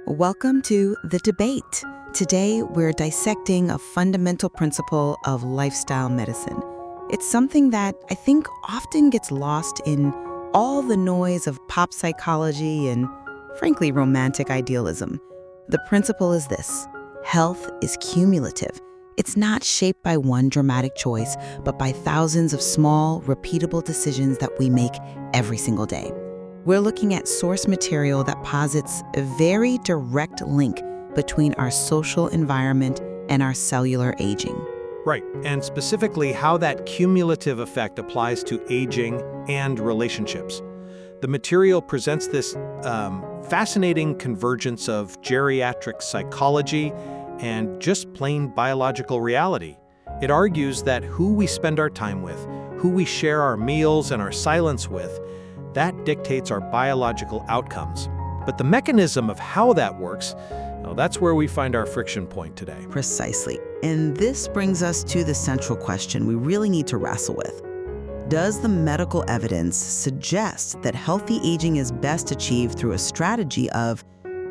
Welcome to The Debate. Today, we're dissecting a fundamental principle of lifestyle medicine. It's something that I think often gets lost in all the noise of pop psychology and, frankly, romantic idealism. The principle is this: health is cumulative. It's not shaped by one dramatic choice, but by thousands of small, repeatable decisions that we make every single day. We're looking at source material that posits a very direct link between our social environment and our cellular aging. Right, and specifically how that cumulative effect applies to aging and relationships. The material presents this fascinating convergence of geriatric psychology and just plain biological reality. It argues that who we spend our time with, who we share our meals and our silence with, that dictates our biological outcomes. But the mechanism of how that works, well, that's where we find our friction point today. Precisely. And this brings us to the central question we really need to wrestle with. Does the medical evidence suggest that healthy aging is best achieved through a strategy of,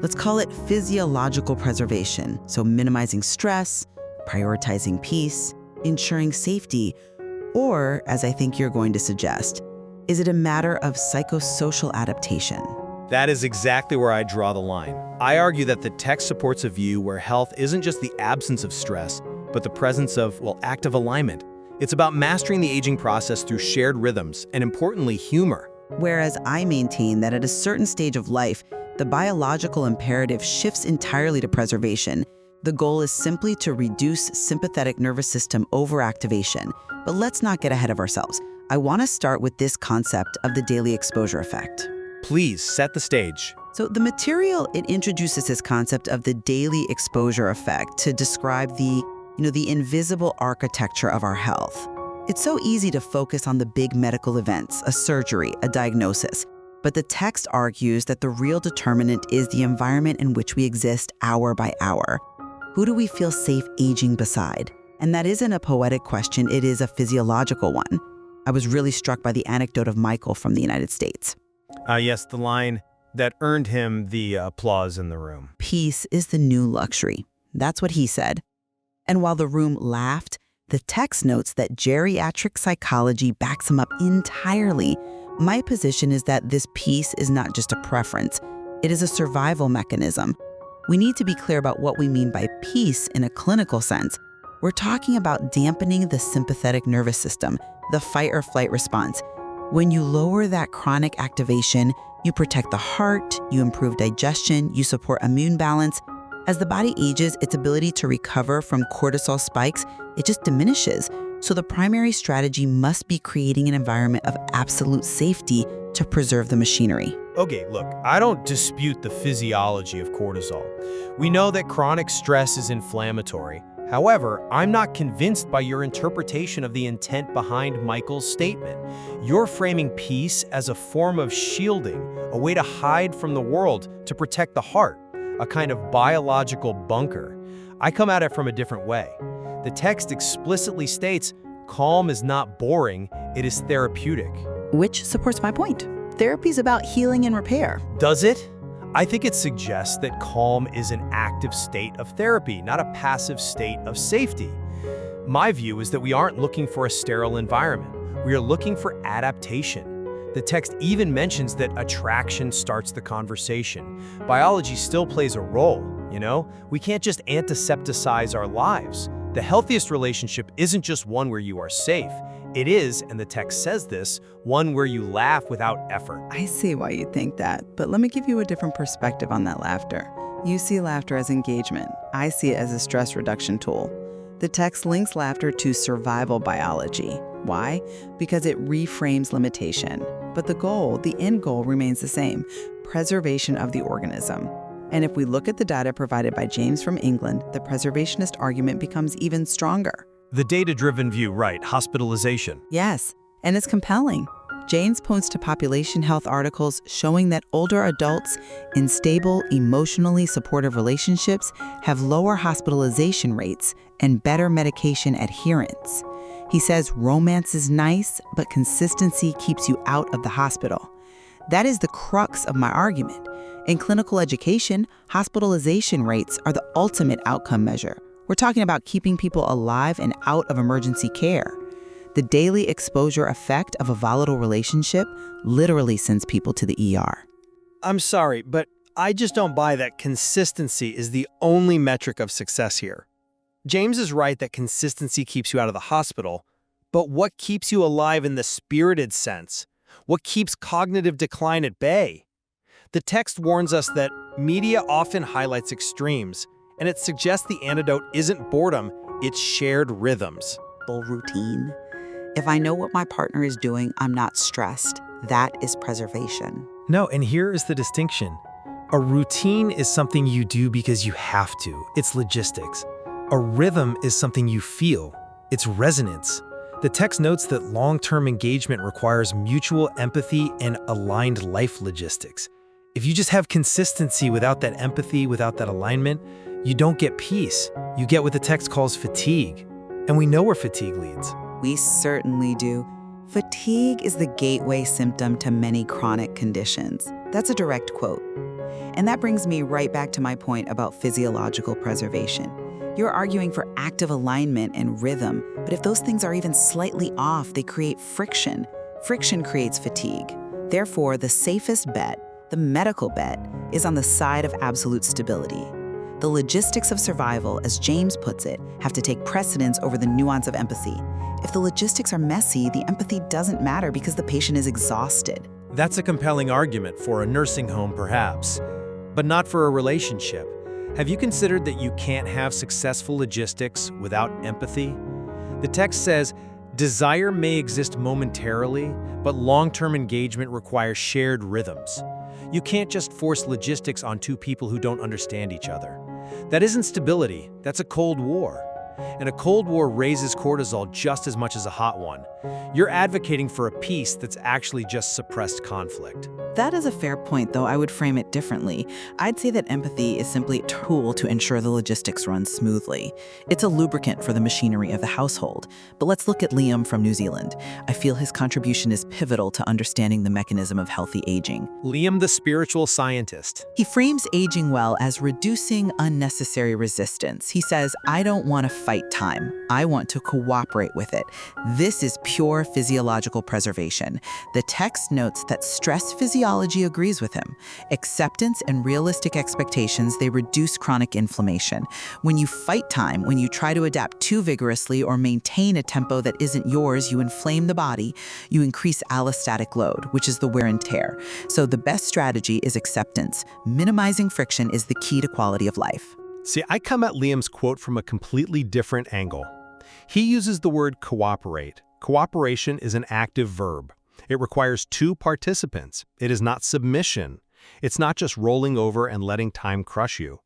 let's call it physiological preservation, so minimizing stress, prioritizing peace, ensuring safety, or, as I think you're going to suggest, is it a matter of psychosocial adaptation? That is exactly where I draw the line. I argue that the text supports a view where health isn't just the absence of stress, but the presence of, active alignment. It's about mastering the aging process through shared rhythms and, importantly, humor. Whereas I maintain that at a certain stage of life, the biological imperative shifts entirely to preservation. The goal is simply to reduce sympathetic nervous system overactivation. But let's not get ahead of ourselves. I want to start with this concept of the daily exposure effect. Please set the stage. So the material, it introduces this concept of the daily exposure effect to describe the invisible architecture of our health. It's so easy to focus on the big medical events, a surgery, a diagnosis. But the text argues that the real determinant is the environment in which we exist hour by hour. Who do we feel safe aging beside? And that isn't a poetic question, it is a physiological one. I was really struck by the anecdote of Michael from the United States. Yes, the line that earned him the applause in the room. Peace is the new luxury. That's what he said. And while the room laughed, the text notes that geriatric psychology backs him up entirely. My position is that this peace is not just a preference. It is a survival mechanism. We need to be clear about what we mean by peace in a clinical sense. We're talking about dampening the sympathetic nervous system, the fight or flight response. When you lower that chronic activation, you protect the heart, you improve digestion, you support immune balance. As the body ages, its ability to recover from cortisol spikes, it just diminishes. So the primary strategy must be creating an environment of absolute safety to preserve the machinery. Okay, look, I don't dispute the physiology of cortisol. We know that chronic stress is inflammatory. However, I'm not convinced by your interpretation of the intent behind Michael's statement. You're framing peace as a form of shielding, a way to hide from the world to protect the heart, a kind of biological bunker. I come at it from a different way. The text explicitly states, calm is not boring, it is therapeutic. Which supports my point. Therapy is about healing and repair. Does it? I think it suggests that calm is an active state of therapy, not a passive state of safety. My view is that we aren't looking for a sterile environment. We are looking for adaptation. The text even mentions that attraction starts the conversation. Biology still plays a role, you know? We can't just antisepticize our lives. The healthiest relationship isn't just one where you are safe. It is, and the text says this, one where you laugh without effort. I see why you think that, but let me give you a different perspective on that laughter. You see laughter as engagement. I see it as a stress reduction tool. The text links laughter to survival biology. Why? Because it reframes limitation. But the goal, the end goal, remains the same: preservation of the organism. And if we look at the data provided by James from England, the preservationist argument becomes even stronger. The data-driven view, right, hospitalization. Yes, and it's compelling. James points to population health articles showing that older adults in stable, emotionally supportive relationships have lower hospitalization rates and better medication adherence. He says romance is nice, but consistency keeps you out of the hospital. That is the crux of my argument. In clinical education, hospitalization rates are the ultimate outcome measure. We're talking about keeping people alive and out of emergency care. The daily exposure effect of a volatile relationship literally sends people to the ER. I'm sorry, but I just don't buy that consistency is the only metric of success here. James is right that consistency keeps you out of the hospital, but what keeps you alive in the spirited sense? What keeps cognitive decline at bay? The text warns us that media often highlights extremes, and it suggests the antidote isn't boredom, it's shared rhythms. Routine. If I know what my partner is doing, I'm not stressed. That is preservation. No, and here is the distinction. A routine is something you do because you have to. It's logistics. A rhythm is something you feel. It's resonance. The text notes that long-term engagement requires mutual empathy and aligned life logistics. If you just have consistency without that empathy, without that alignment, you don't get peace. You get what the text calls fatigue. And we know where fatigue leads. We certainly do. Fatigue is the gateway symptom to many chronic conditions. That's a direct quote. And that brings me right back to my point about physiological preservation. You're arguing for active alignment and rhythm, but if those things are even slightly off, they create friction. Friction creates fatigue. Therefore, the safest bet, the medical bet, is on the side of absolute stability. The logistics of survival, as James puts it, have to take precedence over the nuance of empathy. If the logistics are messy, the empathy doesn't matter because the patient is exhausted. That's a compelling argument for a nursing home, perhaps, but not for a relationship. Have you considered that you can't have successful logistics without empathy? The text says, desire may exist momentarily, but long-term engagement requires shared rhythms. You can't just force logistics on two people who don't understand each other. That isn't stability, that's a Cold War. And a Cold War raises cortisol just as much as a hot one. You're advocating for a peace that's actually just suppressed conflict. That is a fair point, though I would frame it differently. I'd say that empathy is simply a tool to ensure the logistics run smoothly. It's a lubricant for the machinery of the household. But let's look at Liam from New Zealand. I feel his contribution is pivotal to understanding the mechanism of healthy aging. Liam, the spiritual scientist. He frames aging well as reducing unnecessary resistance. He says, I don't want to fight time. I want to cooperate with it. This is pure physiological preservation. The text notes that stress physiology agrees with him. Acceptance and realistic expectations, they reduce chronic inflammation. When you fight time, when you try to adapt too vigorously or maintain a tempo that isn't yours, you inflame the body, you increase allostatic load, which is the wear and tear. So the best strategy is acceptance. Minimizing friction is the key to quality of life. See, I come at Liam's quote from a completely different angle. He uses the word cooperate. Cooperation is an active verb. It requires two participants. It is not submission. It's not just rolling over and letting time crush you.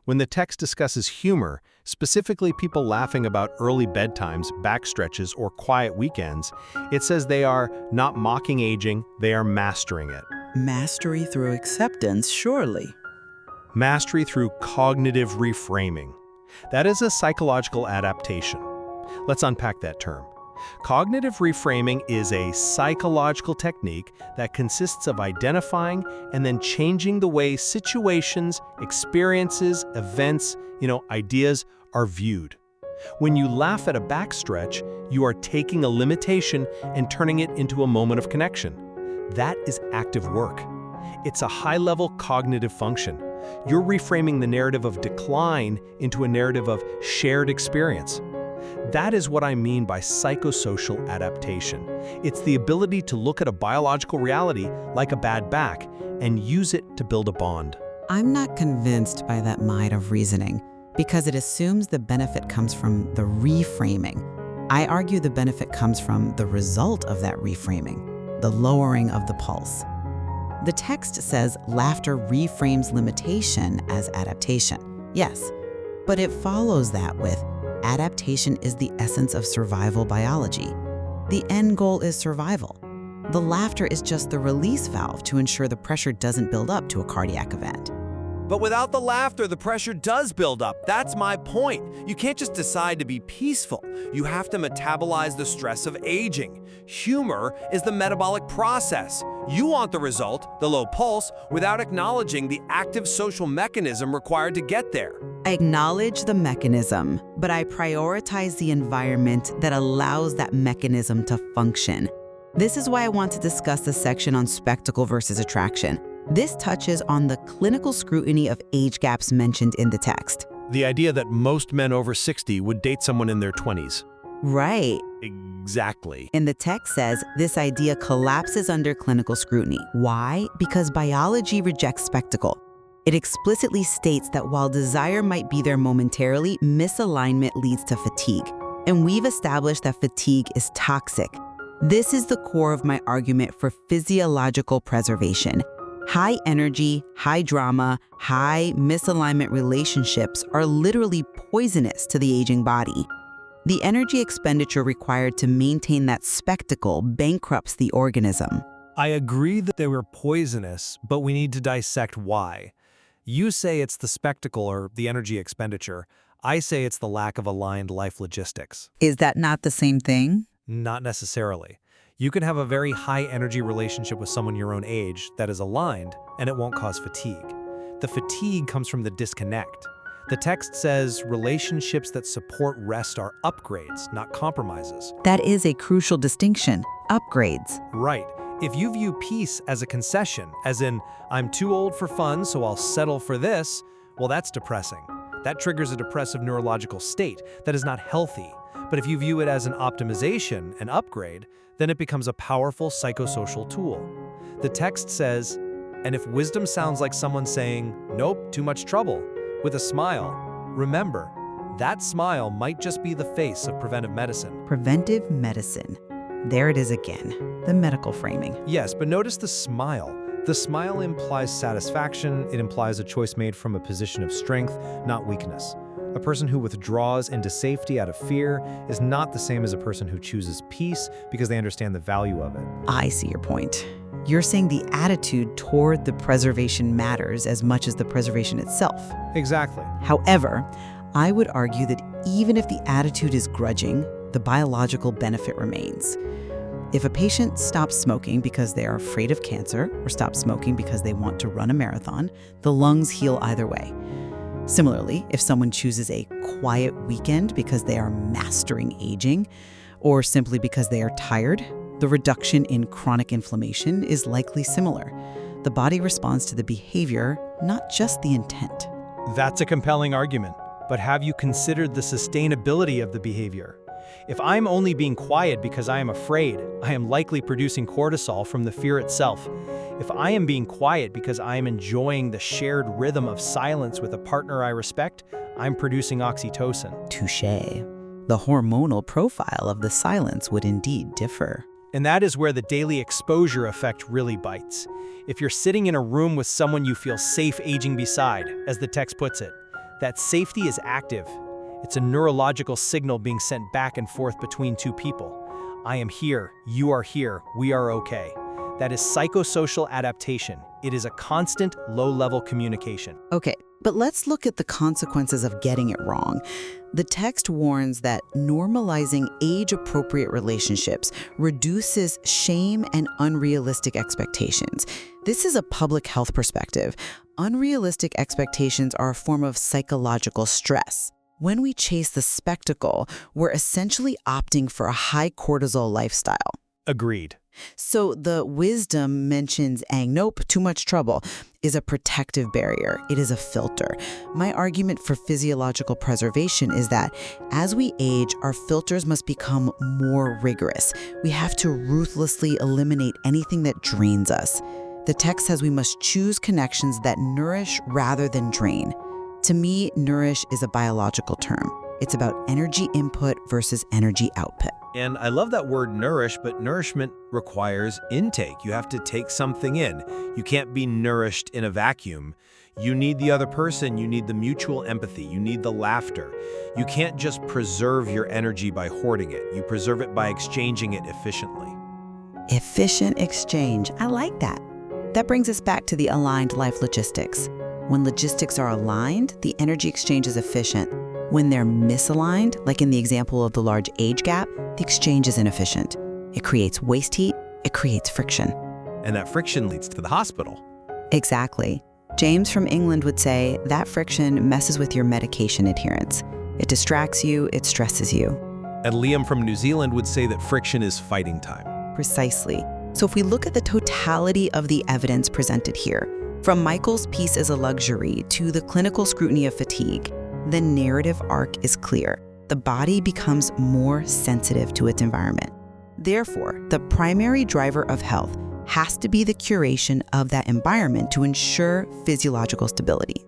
When the text discusses humor, specifically people laughing about early bedtimes, backstretches, or quiet weekends, it says they are not mocking aging, they are mastering it. Mastery through acceptance, surely. Mastery through cognitive reframing. That is a psychological adaptation. Let's unpack that term. Cognitive reframing is a psychological technique that consists of identifying and then changing the way situations, experiences, events, ideas are viewed. When you laugh at a backstretch, you are taking a limitation and turning it into a moment of connection. That is active work. It's a high-level cognitive function. You're reframing the narrative of decline into a narrative of shared experience. That is what I mean by psychosocial adaptation. It's the ability to look at a biological reality like a bad back and use it to build a bond. I'm not convinced by that mind of reasoning because it assumes the benefit comes from the reframing. I argue the benefit comes from the result of that reframing, the lowering of the pulse. The text says laughter reframes limitation as adaptation. Yes, but it follows that with adaptation is the essence of survival biology. The end goal is survival. The laughter is just the release valve to ensure the pressure doesn't build up to a cardiac event. But without the laughter, the pressure does build up. That's my point. You can't just decide to be peaceful. You have to metabolize the stress of aging. Humor is the metabolic process. You want the result, the low pulse, without acknowledging the active social mechanism required to get there. I acknowledge the mechanism, but I prioritize the environment that allows that mechanism to function. This is why I want to discuss the section on spectacle versus attraction. This touches on the clinical scrutiny of age gaps mentioned in the text. The idea that most men over 60 would date someone in their 20s. Right. Exactly. And the text says this idea collapses under clinical scrutiny. Why? Because biology rejects spectacle. It explicitly states that while desire might be there momentarily, misalignment leads to fatigue. And we've established that fatigue is toxic. This is the core of my argument for physiological preservation. High energy, high drama, high misalignment relationships are literally poisonous to the aging body. The energy expenditure required to maintain that spectacle bankrupts the organism. I agree that they were poisonous, but we need to dissect why. You say it's the spectacle or the energy expenditure. I say it's the lack of aligned life logistics. Is that not the same thing? Not necessarily. You can have a very high energy relationship with someone your own age that is aligned, and it won't cause fatigue. The fatigue comes from the disconnect. The text says relationships that support rest are upgrades, not compromises. That is a crucial distinction. Upgrades. Right. If you view peace as a concession, as in, I'm too old for fun, so I'll settle for this, well, that's depressing. That triggers a depressive neurological state that is not healthy. But if you view it as an optimization, an upgrade, then it becomes a powerful psychosocial tool. The text says, and if wisdom sounds like someone saying, nope, too much trouble, with a smile, remember, that smile might just be the face of preventive medicine. Preventive medicine. There it is again, the medical framing. Yes, but notice the smile. The smile implies satisfaction. It implies a choice made from a position of strength, not weakness. A person who withdraws into safety out of fear is not the same as a person who chooses peace because they understand the value of it. I see your point. You're saying the attitude toward the preservation matters as much as the preservation itself. Exactly. However, I would argue that even if the attitude is grudging, the biological benefit remains. If a patient stops smoking because they are afraid of cancer or stops smoking because they want to run a marathon, the lungs heal either way. Similarly, if someone chooses a quiet weekend because they are mastering aging, or simply because they are tired, the reduction in chronic inflammation is likely similar. The body responds to the behavior, not just the intent. That's a compelling argument, but have you considered the sustainability of the behavior? If I'm only being quiet because I am afraid, I am likely producing cortisol from the fear itself. If I am being quiet because I am enjoying the shared rhythm of silence with a partner I respect, I'm producing oxytocin. Touché. The hormonal profile of the silence would indeed differ. And that is where the daily exposure effect really bites. If you're sitting in a room with someone you feel safe aging beside, as the text puts it, that safety is active. It's a neurological signal being sent back and forth between two people. I am here, you are here, we are okay. That is psychosocial adaptation. It is a constant, low-level communication. Okay, but let's look at the consequences of getting it wrong. The text warns that normalizing age-appropriate relationships reduces shame and unrealistic expectations. This is a public health perspective. Unrealistic expectations are a form of psychological stress. When we chase the spectacle, we're essentially opting for a high cortisol lifestyle. Agreed. So the wisdom mentions, nope, too much trouble, is a protective barrier. It is a filter. My argument for physiological preservation is that as we age, our filters must become more rigorous. We have to ruthlessly eliminate anything that drains us. The text says we must choose connections that nourish rather than drain. To me, nourish is a biological term. It's about energy input versus energy output. And I love that word nourish, but nourishment requires intake. You have to take something in. You can't be nourished in a vacuum. You need the other person. You need the mutual empathy. You need the laughter. You can't just preserve your energy by hoarding it. You preserve it by exchanging it efficiently. Efficient exchange. I like that. That brings us back to the aligned life logistics. When logistics are aligned, the energy exchange is efficient. When they're misaligned, like in the example of the large age gap, the exchange is inefficient. It creates waste heat, it creates friction. And that friction leads to the hospital. Exactly. James from England would say that friction messes with your medication adherence. It distracts you, it stresses you. And Liam from New Zealand would say that friction is fighting time. Precisely. So if we look at the totality of the evidence presented here, from Michael's peace as a luxury to the clinical scrutiny of fatigue, the narrative arc is clear. The body becomes more sensitive to its environment. Therefore, the primary driver of health has to be the curation of that environment to ensure physiological stability.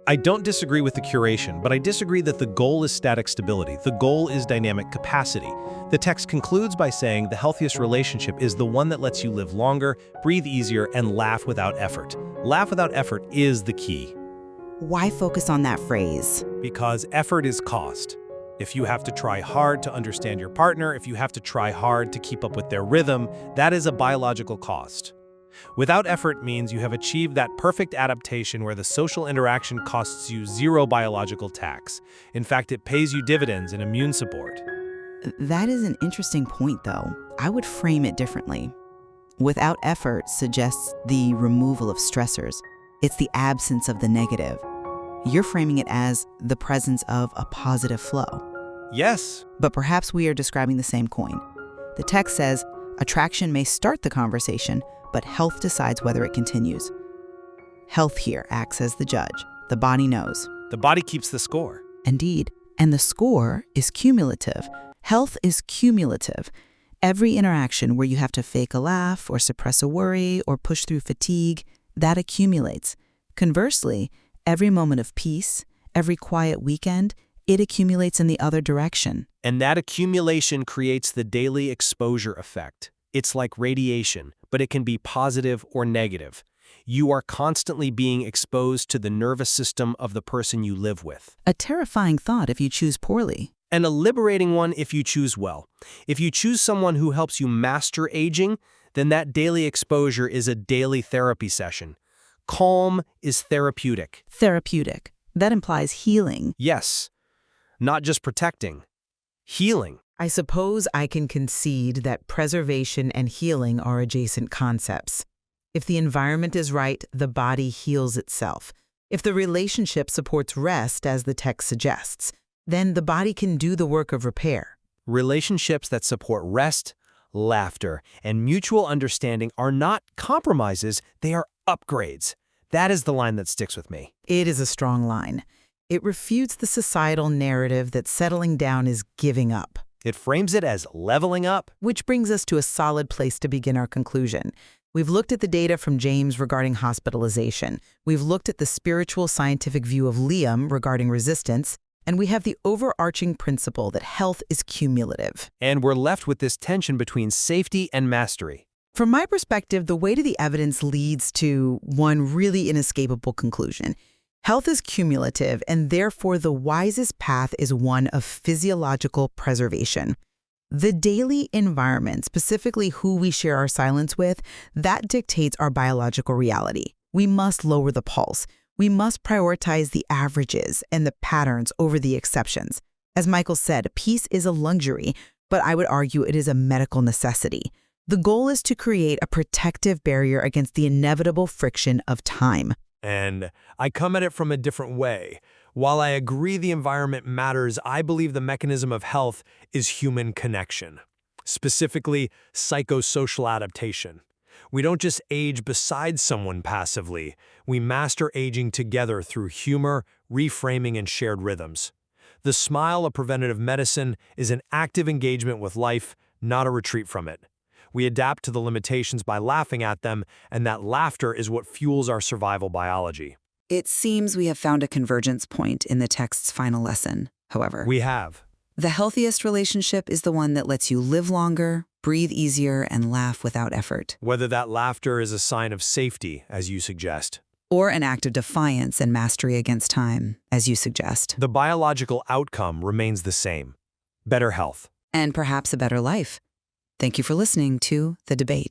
I don't disagree with the curation, but I disagree that the goal is static stability. The goal is dynamic capacity. The text concludes by saying the healthiest relationship is the one that lets you live longer, breathe easier, and laugh without effort. Laugh without effort is the key. Why focus on that phrase? Because effort is cost. If you have to try hard to understand your partner, if you have to try hard to keep up with their rhythm, that is a biological cost. Without effort means you have achieved that perfect adaptation where the social interaction costs you zero biological tax. In fact, it pays you dividends in immune support. That is an interesting point, though. I would frame it differently. Without effort suggests the removal of stressors. It's the absence of the negative. You're framing it as the presence of a positive flow. Yes. But perhaps we are describing the same coin. The text says, attraction may start the conversation, but health decides whether it continues. Health here acts as the judge. The body knows. The body keeps the score. Indeed. And the score is cumulative. Health is cumulative. Every interaction where you have to fake a laugh or suppress a worry or push through fatigue, that accumulates. Conversely, every moment of peace, every quiet weekend, it accumulates in the other direction. And that accumulation creates the daily exposure effect. It's like radiation, but it can be positive or negative. You are constantly being exposed to the nervous system of the person you live with. A terrifying thought if you choose poorly. And a liberating one if you choose well. If you choose someone who helps you master aging, then that daily exposure is a daily therapy session. Calm is therapeutic. Therapeutic. That implies healing. Yes, not just protecting. Healing. I suppose I can concede that preservation and healing are adjacent concepts. If the environment is right, the body heals itself. If the relationship supports rest, as the text suggests, then the body can do the work of repair. Relationships that support rest, laughter, and mutual understanding are not compromises, they are upgrades. That is the line that sticks with me. It is a strong line. It refutes the societal narrative that settling down is giving up. It frames it as leveling up. Which brings us to a solid place to begin our conclusion. We've looked at the data from James regarding hospitalization. We've looked at the spiritual scientific view of Liam regarding resistance. And we have the overarching principle that health is cumulative. And we're left with this tension between safety and mastery. From my perspective, the weight of the evidence leads to one really inescapable conclusion. Health is cumulative, and therefore the wisest path is one of physiological preservation. The daily environment, specifically who we share our silence with, that dictates our biological reality. We must lower the pulse. We must prioritize the averages and the patterns over the exceptions. As Michael said, peace is a luxury, but I would argue it is a medical necessity. The goal is to create a protective barrier against the inevitable friction of time. And I come at it from a different way. While I agree the environment matters, I believe the mechanism of health is human connection, specifically psychosocial adaptation. We don't just age beside someone passively. We master aging together through humor, reframing, and shared rhythms. The smile of preventative medicine is an active engagement with life, not a retreat from it. We adapt to the limitations by laughing at them, and that laughter is what fuels our survival biology. It seems we have found a convergence point in the text's final lesson, however. We have. The healthiest relationship is the one that lets you live longer, breathe easier, and laugh without effort. Whether that laughter is a sign of safety, as you suggest, Or an act of defiance and mastery against time, as you suggest. the biological outcome remains the same. Better health. And perhaps a better life. Thank you for listening to The Debate.